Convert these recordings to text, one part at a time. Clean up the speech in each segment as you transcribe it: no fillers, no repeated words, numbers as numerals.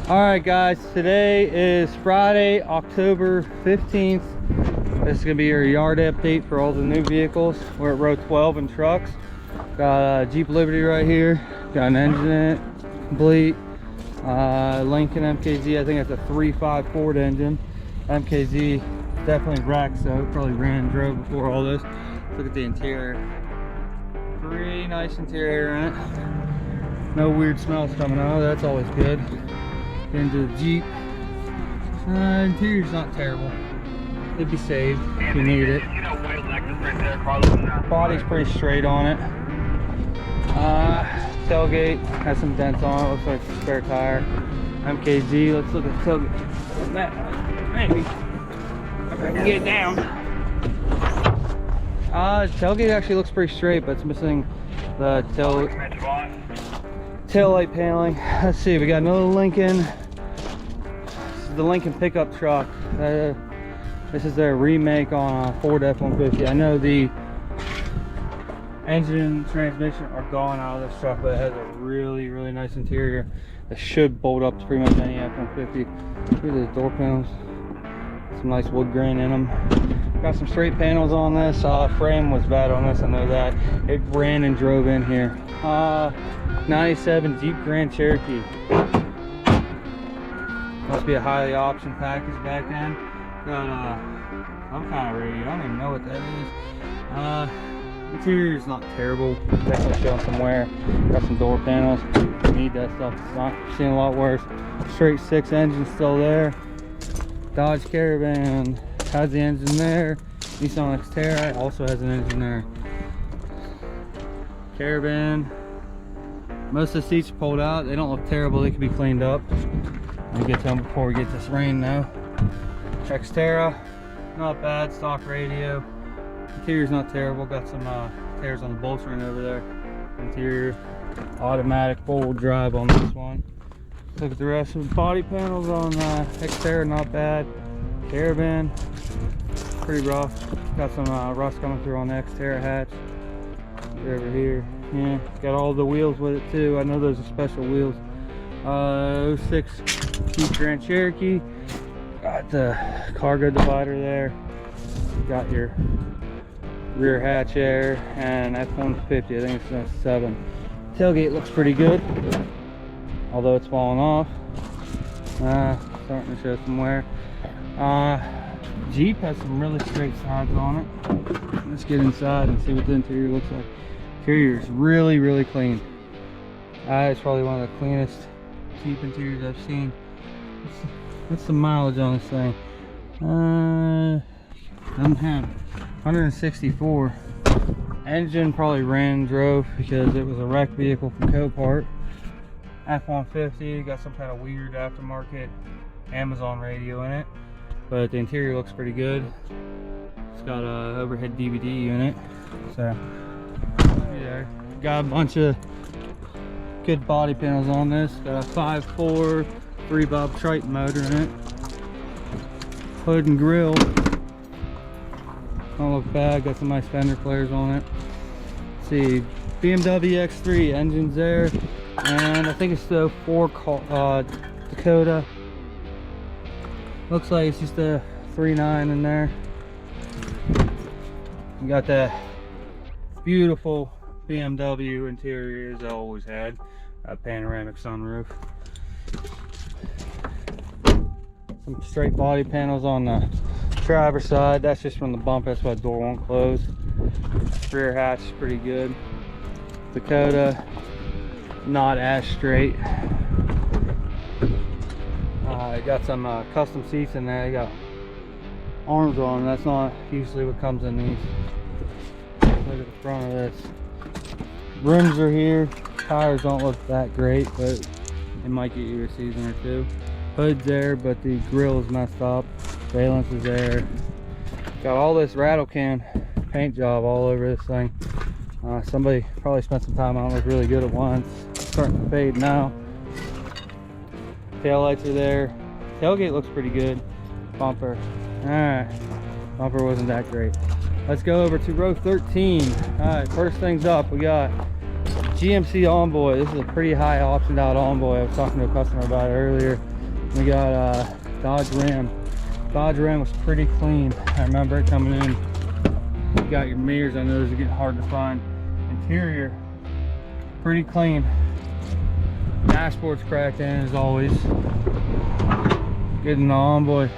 All right guys, today is Friday, October 15th. This is gonna be your yard update for all the new vehicles. We're at row 12 in trucks. Got a Jeep Liberty right here, got an engine in it, complete. Lincoln MKZ, I think it's a 3.5 Ford engine. MKZ definitely wrecked, so it probably ran and drove before all this. Look at the interior, pretty nice interior in it. No weird smells coming out, that's always good. Get into the Jeep. Interior's not terrible. It'd be saved if you need it. Body's pretty straight on it. Tailgate has some dents on it. Looks like a spare tire. MKZ. Let's look at the tailgate. Maybe if I can get it down. Tailgate actually looks pretty straight, but it's missing the tail light paneling. Let's see. We got another Lincoln. This is the Lincoln pickup truck. This is their remake on a Ford F-150. I know the engine and transmission are gone out of this truck, but it has a really nice interior that should bolt up to pretty much any F-150. Look at the door panels, some nice wood grain in them. Got some straight panels on this. Frame was bad on this, I know that. It ran and drove in here. 97 Jeep Grand Cherokee. Must be a highly optioned package back then. Got some kind of radio, I don't even know what that is. Interior's not terrible, definitely showing some wear. Got some door panels, need that stuff. It's not seen a lot worse. Straight 6 engine still there. Dodge Caravan has the engine there. Nissan Xterra also has an engine there. Caravan, most of the seats are pulled out. They don't look terrible, they can be cleaned up. We'll get to them before we get this rain though. Xterra, not bad, stock radio. Interior's not terrible, got some tears on the bolts ring over there. Interior, automatic 4-wheel drive on this one. Look at the rest of the body panels on Xterra, not bad. Caravan, pretty rough. Got some rust coming through on the Xterra hatch. Over here, yeah, got all the wheels with it too. I know those are special wheels. 06 Jeep Grand Cherokee. Got the cargo divider there. Got your rear hatch air and F-150. I think it's a 7. Tailgate looks pretty good, although it's falling off. Starting to show some wear. Jeep has some really straight sides on it. Let's get inside and see what the interior looks like. Interior is really clean. It's probably one of the cleanest Jeep interiors I've seen. What's the mileage on this thing? Doesn't have 164. Engine probably ran and drove because it was a wrecked vehicle from Copart. F-150, got some kind of weird aftermarket Amazon radio in it, but the interior looks pretty good. It's got a overhead DVD unit, so yeah, got a bunch of good body panels on this. Got a 5.4 3-bob Triton motor in it. Hood and grill don't look bad. Got some nice fender flares on it. Let's see, BMW X3 engines there, and I think it's the 4 Dakota. Looks like it's just a 3.9 in there. You got that beautiful BMW interior as I always had. A panoramic sunroof. Some straight body panels on the driver's side. That's just from the bump, that's why the door won't close. Rear hatch is pretty good. Dakota, not as straight. Got some custom seats in there. They got arms on them. That's not usually what comes in these. Look at the front of this. Rims are here. Tires don't look that great, but it might get you a season or two. Hood's there, but the grill is messed up. Valence is there. Got all this rattle can paint job all over this thing. Somebody probably spent some time on it. Looked really good at once. Starting to fade now. Tail lights are there. Tailgate looks pretty good. Bumper. Alright. Bumper wasn't that great. Let's go over to row 13. Alright, first things up, we got GMC Envoy. This is a pretty high optioned out Envoy. I was talking to a customer about it earlier. We got Dodge Ram. Dodge Ram was pretty clean. I remember it coming in. You got your mirrors. I know those are getting hard to find. Interior, pretty clean. Dashboard's cracked in as always. Getting on, boy.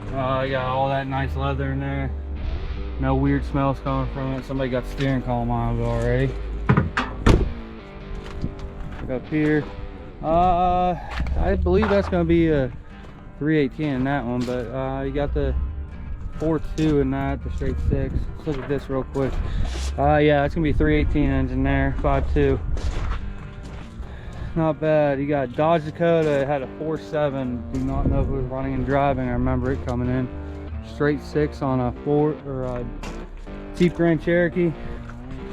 You got all that nice leather in there. No weird smells coming from it. Somebody got steering column on it already. Look up here. I believe that's going to be a 318 in that one, but you got the 4.2 in that, the straight 6. Let's look at this real quick. Yeah, it's going to be 318 engine there, 5.2. Not bad. You got Dodge Dakota. It had a 4.7. Do not know if it was running and driving. I remember it coming in. Straight 6 on a Jeep Grand Cherokee.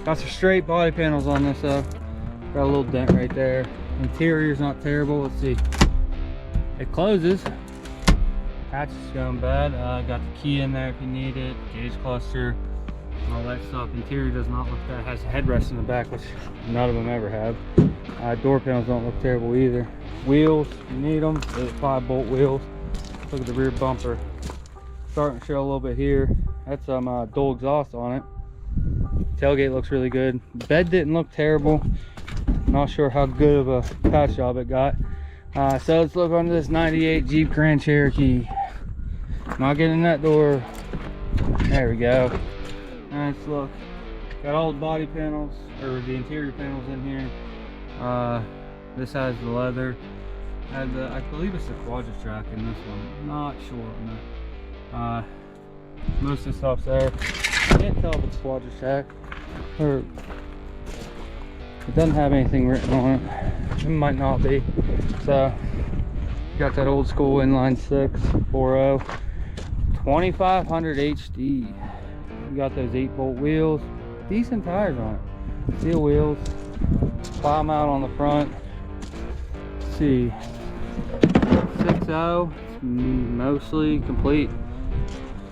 Got some straight body panels on this though. Got a little dent right there. Interior's not terrible. Let's see. It closes. Hatch is going bad. Got the key in there if you need it. Gauge cluster. All that stuff. Interior does not look bad. It has a headrest in the back, which none of them ever have. Door panels don't look terrible either. Wheels, you need them. They're 5-bolt wheels. Look at the rear bumper. Starting to show a little bit here. That's some dual exhaust on it. Tailgate looks really good. Bed didn't look terrible. Not sure how good of a patch job it got. So let's look under this 98 Jeep Grand Cherokee. Not getting in that door. There we go. Nice look. Got all the body panels, or the interior panels in here. This has the leather. Had the, I believe it's the Quadra track in this one. Not sure on that. Most of the stuff's there. Can't tell if it's Quadra track, or it doesn't have anything written on it. It might not be. So got that old school inline 6 4.0 2500 HD. You got those 8-bolt wheels, decent tires on it, steel wheels, plow mount on the front. Let's see, 6.0, it's mostly complete.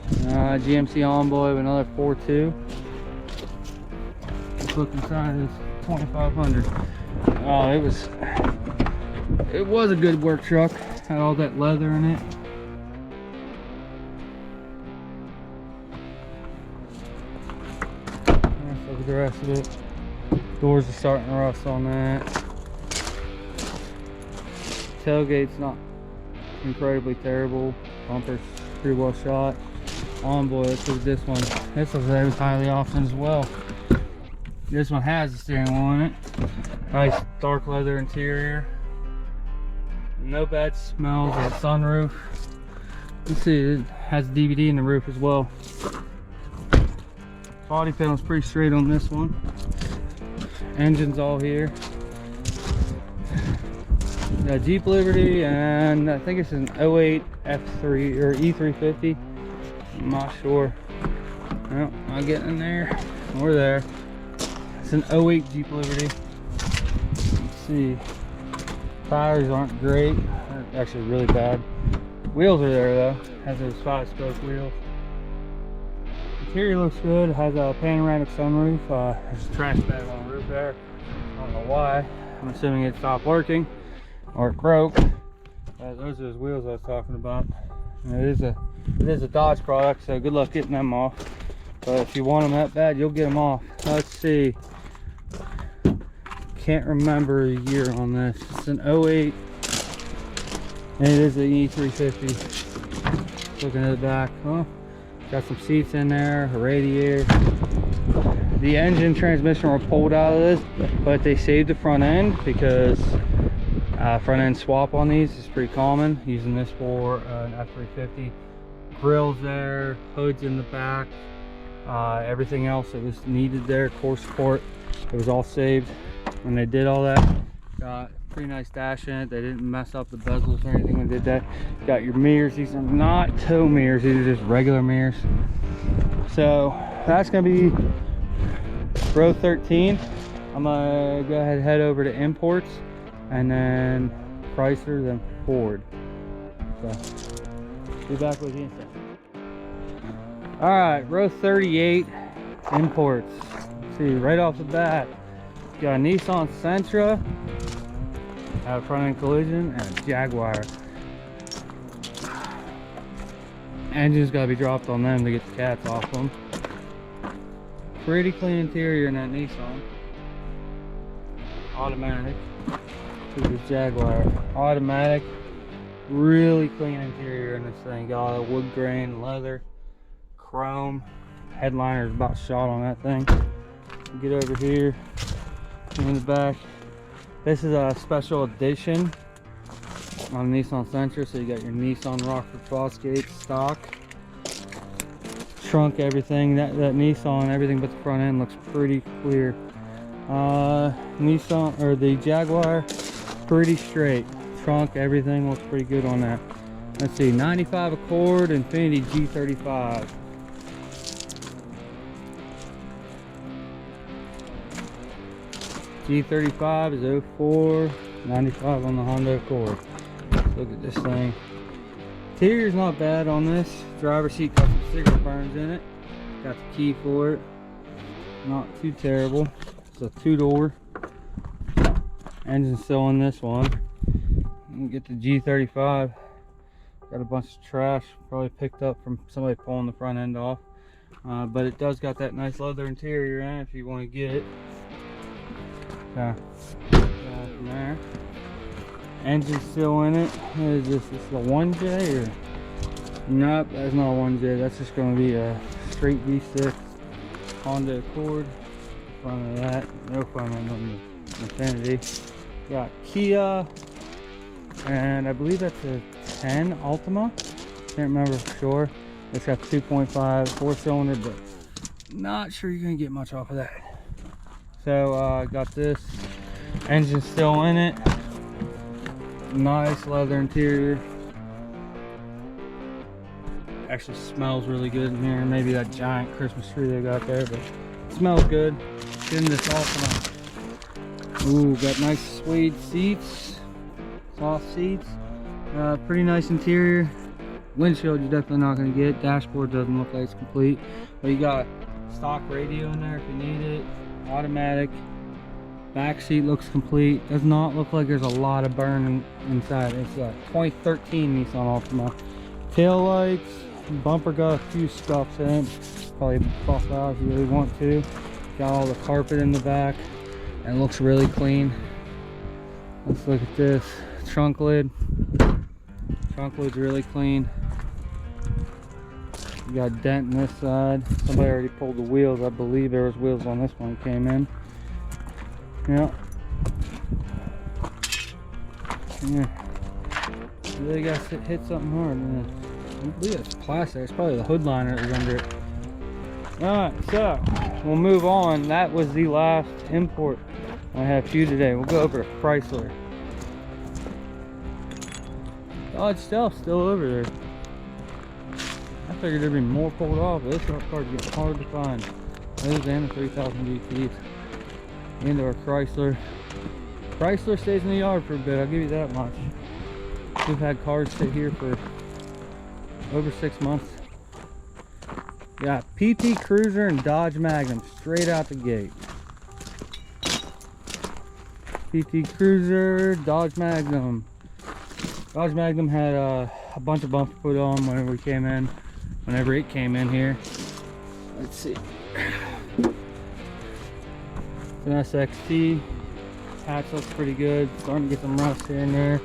GMC Envoy with another 4.2. Let's look inside this 2500. Oh, it was a good work truck. Had all that leather in it. Let's look at the rest of it. Doors are starting to rust on that. Tailgate's not incredibly terrible. Bumper's pretty well shot. Envoy, let's look at this one. This was very highly often as well. This one has the steering wheel on it. Nice dark leather interior. No bad smells. That sunroof. Let's see, it has DVD in the roof as well. Body panel's pretty straight on this one. Engine's all here. Got Jeep Liberty, and I think it's an 08 F3 or E350. I'm not sure. No, not getting in there. We're there. It's an 08 Jeep Liberty. Let's see. Tires aren't great. They're actually really bad. Wheels are there though. Has those 5-spoke wheels. Interior looks good. It has a panoramic sunroof. There's a trash bag on the roof there. I don't know why. I'm assuming it stopped working or it broke. Those are those wheels I was talking about. And it is a Dodge product, so good luck getting them off. But if you want them that bad, you'll get them off. Let's see. Can't remember the year on this. It's an 08, and it is an E350. Looking at the back, oh, got some seats in there, a radiator. The engine transmission were pulled out of this, but they saved the front end because front end swap on these is pretty common. Using this for an F350. Grills there, hoods in the back, everything else that was needed there, core support, it was all saved. When they did all that, got pretty nice dash in it. They didn't mess up the bezels or anything when they did that. Got your mirrors. These are not tow mirrors, these are just regular mirrors. So that's gonna be row 13. I'm gonna go ahead and head over to imports, and then Chrysler, then Ford. So be back with you in a second. All right, row 38, imports. Let's see, right off the bat, got a Nissan Sentra, had a front end collision, and a Jaguar. Engine's got to be dropped on them to get the cats off them. Pretty clean interior in that Nissan. Automatic. To this Jaguar. Automatic. Really clean interior in this thing. Got all the wood grain, leather, chrome. Headliner's about shot on that thing. Get over here in the back. This is a special edition on Nissan Sentra. So you got your Nissan Rockford Fosgate stock. Trunk, everything. That Nissan, everything but the front end looks pretty clear. Nissan, or the Jaguar, pretty straight. Trunk, everything looks pretty good on that. Let's see, 95 Accord, Infiniti G35. G35 is 04, 95 on the Honda Accord. Look at this thing. Interior's not bad on this. Driver's seat got some cigarette burns in it. Got the key for it. Not too terrible. It's a 2-door. Engine's still in this one. Get the G35. Got a bunch of trash, probably picked up from somebody pulling the front end off. But it does got that nice leather interior in it if you want to get it. From there. Engine's still in it. What is this? This is a 1J or? Nope, that's not a 1J. That's just going to be a straight V6 Honda Accord. Front of that. No front end on the Infiniti. Got Kia. And I believe that's a 10 Altima. Can't remember for sure. It's got 2.5 4-cylinder, but not sure you're going to get much off of that. So got this. Engine still in it. Nice leather interior. Actually smells really good in here. Maybe that giant Christmas tree they got there, but it smells good. Getting this off tonight. Ooh, got nice suede seats. Soft seats. Pretty nice interior. Windshield you're definitely not going to get. Dashboard doesn't look like it's complete. But you got stock radio in there if you need it. Automatic. Back seat looks complete. Does not look like there's a lot of burn inside. It's a 2013 Nissan Altima. Tail lights, bumper got a few scuffs in it. Probably buff out if you really want to. Got all the carpet in the back and it looks really clean. Let's look at this trunk lid. Trunk lid's really clean. You got a dent in this side. Somebody already pulled the wheels. I believe there was wheels on this one that came in. Yeah. Really got to hit something hard. I believe it's plastic. It's probably the hood liner that was under it. Alright, so we'll move on. That was the last import I have for you today. We'll go over to Chrysler. Dodge Stealth still over there. I figured there'd be more pulled off, but this car gets hard to find. Those and the 3000 GTs. Into our Chrysler. Chrysler stays in the yard for a bit, I'll give you that much. We've had cars sit here for over 6 months. Got PT Cruiser and Dodge Magnum straight out the gate. PT Cruiser, Dodge Magnum. Dodge Magnum had a bunch of bumps put on whenever it came in here. Let's see. It's an SXT. Hatch looks pretty good. Starting to get some rust here and there.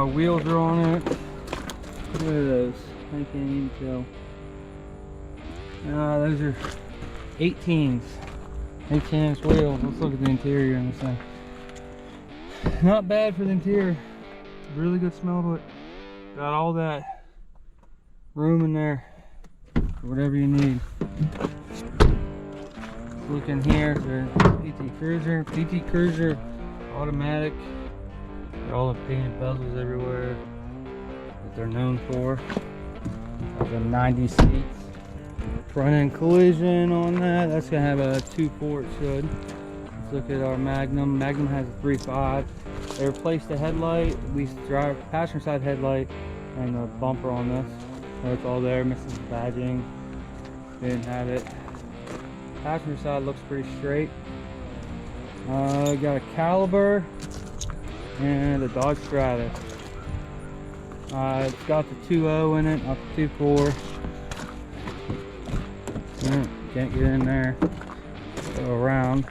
Wheels are on it. What are those? I can't even tell. Those are 18s. 18-inch wheels. Let's look at the interior in this thing. Not bad for the interior. Really good smell to it. Got all that room in there for whatever you need. Let's look in here for PT Cruiser. PT Cruiser automatic. Got all the painted bezels everywhere that they're known for. Got the 90 seats. Front end collision on that. That's gonna have a 2.4. It should. Let's look at our Magnum. Magnum has a 3.5. They replaced the headlight, at least the passenger side headlight, and the bumper on this. So it's all there, missing the badging. Didn't have it. Passenger side looks pretty straight. Got a Caliber and a Dodge Stratus. It's got the 2.0 in it, not the 2.4. Can't get in there. Go around.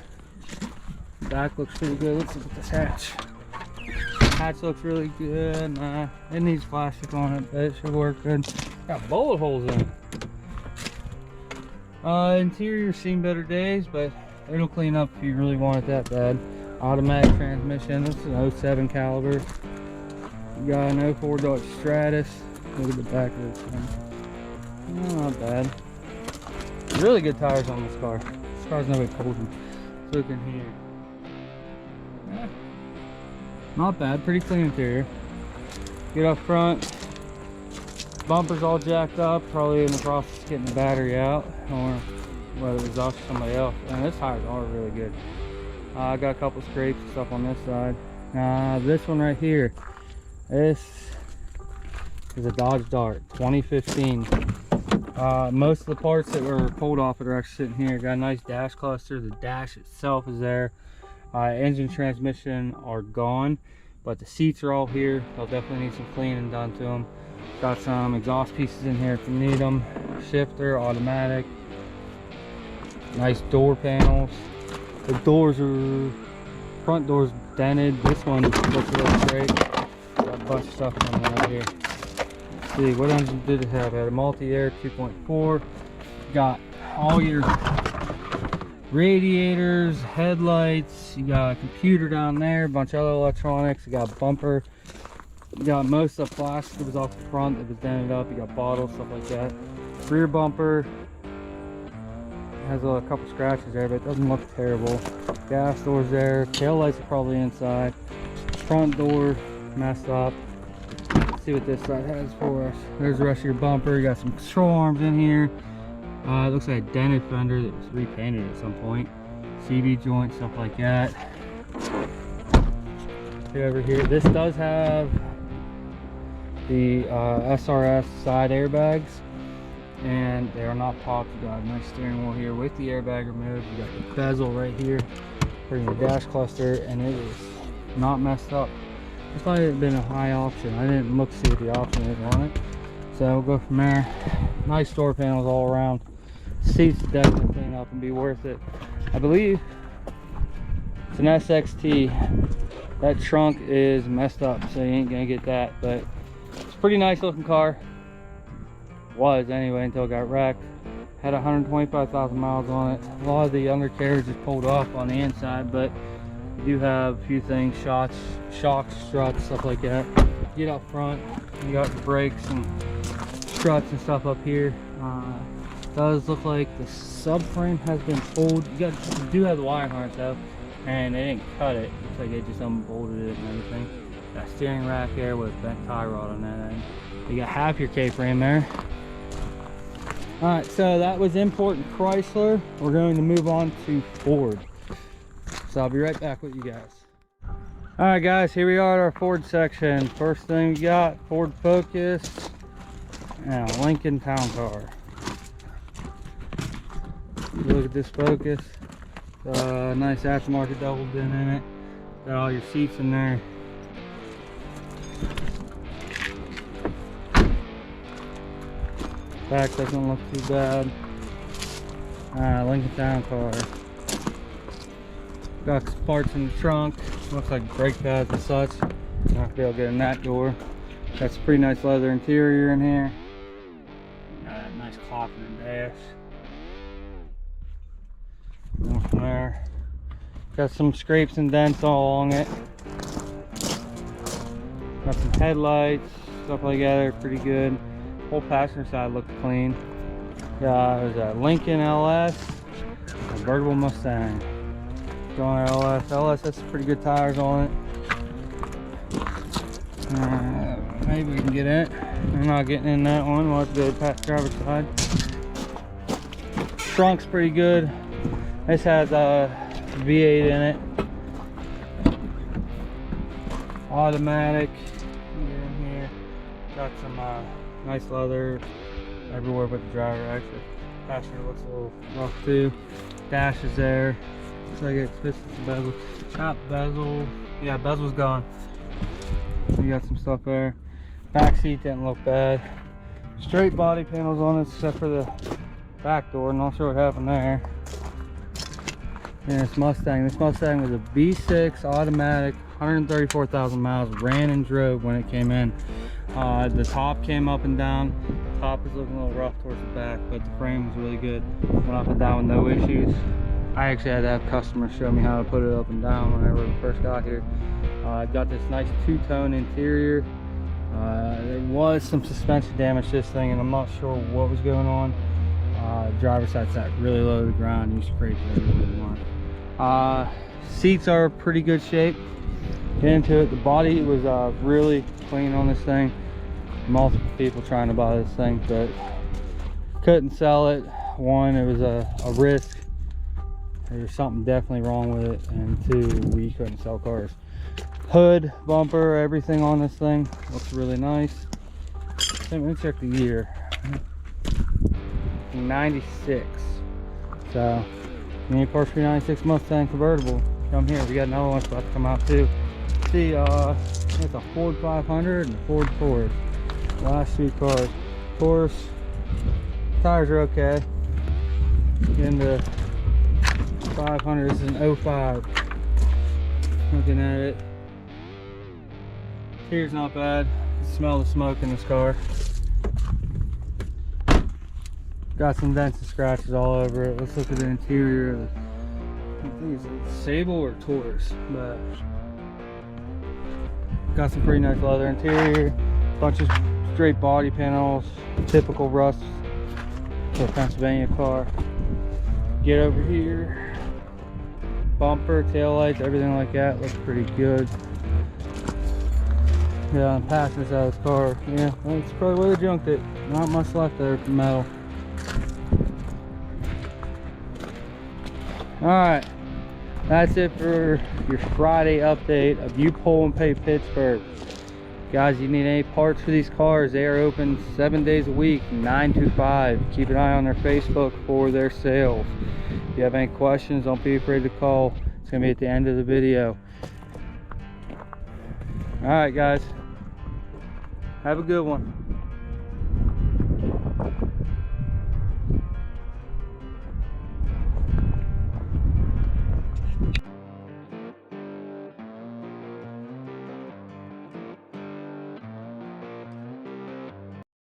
Back looks pretty good. Let's look at this hatch. Hatch looks really good. It needs plastic on it, but it should work good. Got bullet holes in it. Interior seen better days, but it'll clean up if you really want it that bad. Automatic transmission. This is an 07 caliber. You got an 04 Dodge Stratus. Look at the back of this thing. Not bad. Really good tires on this car. This car's no big cold. Let's look in here. Not bad. Pretty clean interior. Get up front. Bumper's all jacked up. Probably in the process of getting the battery out, or whether it was off somebody else. And this tires are really good. I got a couple scrapes and stuff on this side. This one right here. This is a Dodge Dart 2015. Most of the parts that were pulled off it are actually sitting here. Got a nice dash cluster. The dash itself is there. Engine, transmission are gone, but the seats are all here. They'll definitely need some cleaning done to them. Got some exhaust pieces in here if you need them. Shifter, automatic. Nice door panels. The doors are, front doors dented. This one looks really great. Got a bunch of stuff coming out here. Let's see, what engine did it have? It had a multi-air 2.4. Got all your radiators, headlights. You got a computer down there, a bunch of other electronics. You got a bumper. You got most of the plastic that was off the front that was dented up. You got bottles, stuff like that. Rear bumper has a couple scratches there, but it doesn't look terrible. Gas doors there. Tail lights are probably inside. Front door messed up. Let's see what this side has for us. There's the rest of your bumper. You got some control arms in here. It looks like a dented fender that was repainted at some point. CB joint, stuff like that. Get over here. This does have the SRS side airbags, and they are not popped. You got a nice steering wheel here with the airbag removed. You got the bezel right here for your dash cluster, and it is not messed up. I thought it had been a high option. I didn't look to see what the option is on it, so we'll go from there. Nice door panels all around. Seats definitely clean up and be worth it. I believe it's an SXT. That trunk is messed up, so you ain't gonna get that, but it's a pretty nice looking car. Was anyway until it got wrecked. Had 125,000 miles on it. A lot of the undercarriage is pulled off on the inside, but you do have a few things, shocks, struts, stuff like that. Get up front, you got the brakes and struts and stuff up here. Does look like the subframe has been pulled. You do have the wire harness though, and they didn't cut it. Looks like they just unbolted it and everything. Got a steering rack there with a bent tie rod on that end. You got half your K-frame there. Alright, so that was import and Chrysler. We're going to move on to Ford. So I'll be right back with you guys. Alright guys, here we are at our Ford section. First thing we got, Ford Focus and a Lincoln Town Car. Look at this Focus. Nice aftermarket double din in it. Got all your seats in there. Back doesn't look too bad. Lincoln Town Car. Got some parts in the trunk. Looks like brake pads and such. Not be able to get in that door. Got some pretty nice leather interior in here. Got a nice clock in the dash. Going from there. Got some scrapes and dents all along it. Got some headlights, stuff like that. They're pretty good. Whole passenger side looks clean. There's a Lincoln LS, a convertible Mustang. Going LS has some pretty good tires on it. Maybe we can get in it. I'm not getting in that one. We'll have to go to the driver's side. Trunk's pretty good. This has a V8 in it. Automatic. Get in here. Got some nice leather everywhere but the driver. Actually, passenger looks a little rough too. Dash is there. Looks like it's missing some bezel. Top bezel. Yeah, bezel's gone. You got some stuff there. Back seat didn't look bad. Straight body panels on it except for the back door. Not sure what happened there. And this Mustang was a V6 automatic, 134,000 miles, ran and drove when it came in. The top came up and down. The top is looking a little rough towards the back, but the frame was really good. Went up and down with no issues. I actually had to have customers show me how to put it up and down whenever we first got here. Got this nice two-tone interior. There was some suspension damage to this thing, and I'm not sure what was going on. Driver's side sat really low to the ground. You scraped it really more. Seats are pretty good shape. Get into it. The body was really clean on this thing. Multiple people trying to buy this thing, but couldn't sell it. One, it was a risk. There was something definitely wrong with it, and two, we couldn't sell cars. Hood, bumper, everything on this thing looks really nice. Let me check the year. 96. So you need a Porsche 96 Mustang convertible, come here. We got another one about to come out too. See, it's a Ford 500 and a Ford Taurus. Last two cars. Taurus tires are okay. Getting the 500. This is an 05. Looking at it, interior's not bad. You can smell the smoke in this car. Got some dents and scratches all over it. Let's look at the interior. I think it's a Sable or Taurus, but got some pretty nice leather interior. Bunch of straight body panels, typical rust for a Pennsylvania car. Get over here. Bumper, tail lights, everything like that looks pretty good. Yeah, I'm passing this out of this car. Yeah, that's probably where they junked it. Not much left there for metal. Alright, that's it for your Friday update of Pull and Pay Pittsburgh. Guys, you need any parts for these cars, they are open 7 days a week, 9 to 5. Keep an eye on their Facebook for their sales. If you have any questions, don't be afraid to call. It's going to be at the end of the video. Alright guys, have a good one.